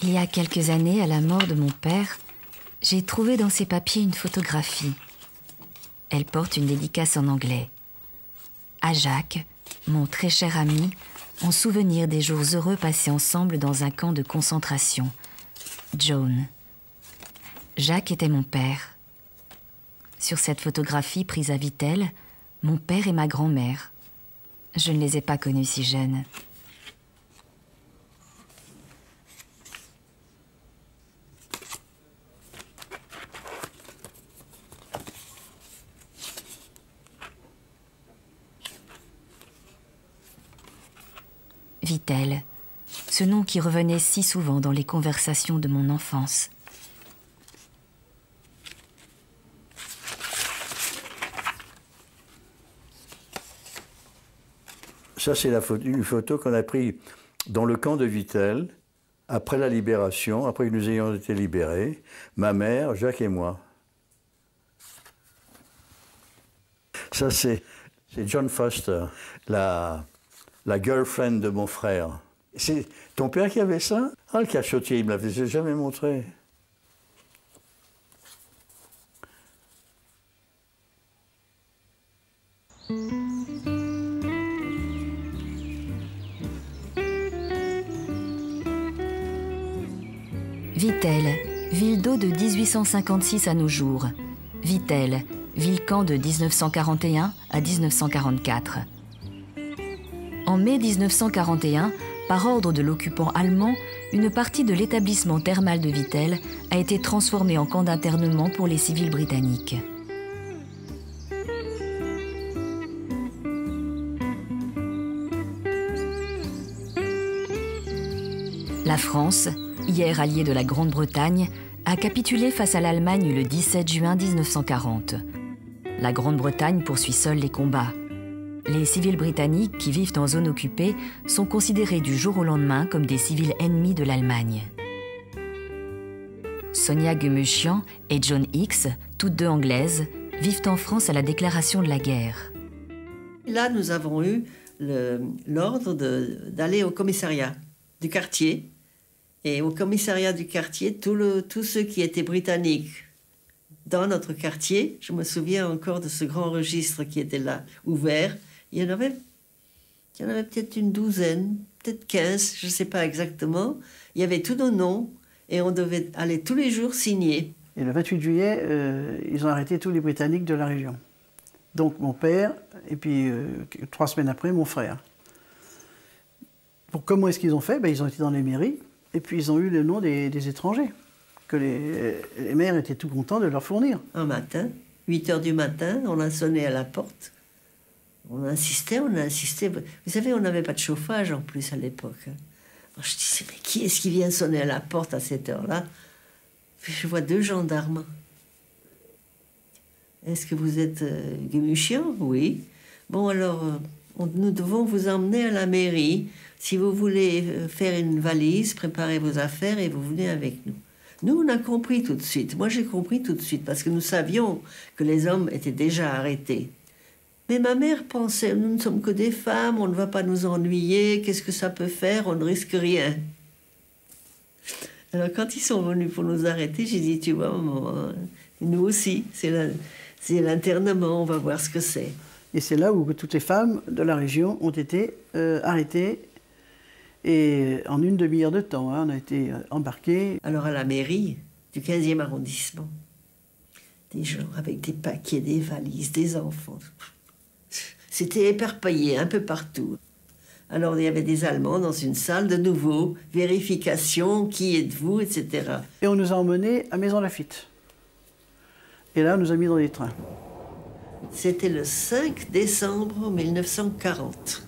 Il y a quelques années, à la mort de mon père, j'ai trouvé dans ses papiers une photographie. Elle porte une dédicace en anglais. À Jacques, mon très cher ami, en souvenir des jours heureux passés ensemble dans un camp de concentration. Joan. Jacques était mon père. Sur cette photographie prise à Vittel, mon père et ma grand-mère. Je ne les ai pas connus si jeunes. Vittel, ce nom qui revenait si souvent dans les conversations de mon enfance. Ça, c'est une photo qu'on a prise dans le camp de Vittel, après la libération, après que nous ayons été libérés, ma mère, Jacques et moi. Ça, c'est John Foster, la girlfriend de mon frère. C'est ton père qui avait ça? Ah, le cachotier, il me l'avait jamais montré. Vittel, ville d'eau de 1856 à nos jours. Vittel, ville-camp de 1941 à 1944. En mai 1941, par ordre de l'occupant allemand, une partie de l'établissement thermal de Vittel a été transformée en camp d'internement pour les civils britanniques. La France, hier alliée de la Grande-Bretagne, a capitulé face à l'Allemagne le 17 juin 1940. La Grande-Bretagne poursuit seule les combats. Les civils britanniques qui vivent en zone occupée sont considérés du jour au lendemain comme des civils ennemis de l'Allemagne. Sonia Gumuchian et Joan Hicks, toutes deux anglaises, vivent en France à la déclaration de la guerre. Là, nous avons eu l'ordre d'aller au commissariat du quartier. Et au commissariat du quartier, tous ceux qui étaient britanniques dans notre quartier, je me souviens encore de ce grand registre qui était là, ouvert. Il y en avait peut-être une douzaine, peut-être 15, je ne sais pas exactement. Il y avait tous nos noms et on devait aller tous les jours signer. Et le 28 juillet, ils ont arrêté tous les Britanniques de la région. Donc mon père, et puis 3 semaines après, mon frère. Comment est-ce qu'ils ont fait? Ils ont été dans les mairies et puis ils ont eu le nom des étrangers, que les maires étaient tout contents de leur fournir. Un matin, 8 h du matin, on a sonné à la porte. On insistait. Vous savez, on n'avait pas de chauffage en plus à l'époque. Alors je disais, mais qui est-ce qui vient sonner à la porte à cette heure-là? Puis je vois 2 gendarmes. Est-ce que vous êtes Gumuchian? Oui. Bon, alors, nous devons vous emmener à la mairie. Si vous voulez faire une valise, préparez vos affaires et vous venez avec nous. Nous, on a compris tout de suite. Moi, j'ai compris tout de suite parce que nous savions que les hommes étaient déjà arrêtés. Mais ma mère pensait, nous ne sommes que des femmes, on ne va pas nous ennuyer, qu'est-ce que ça peut faire, on ne risque rien. Alors quand ils sont venus pour nous arrêter, j'ai dit, tu vois, maman, nous aussi, c'est l'internement, on va voir ce que c'est. Et c'est là où toutes les femmes de la région ont été arrêtées. Et en une demi-heure de temps, on a été embarqués. Alors à la mairie du 15e arrondissement, des gens avec des paquets, des valises, des enfants. C'était éparpillé un peu partout. Alors il y avait des Allemands dans une salle, de nouveau, vérification, qui êtes-vous, etc. Et on nous a emmenés à Maison Lafitte. Et là, on nous a mis dans des trains. C'était le 5 décembre 1940.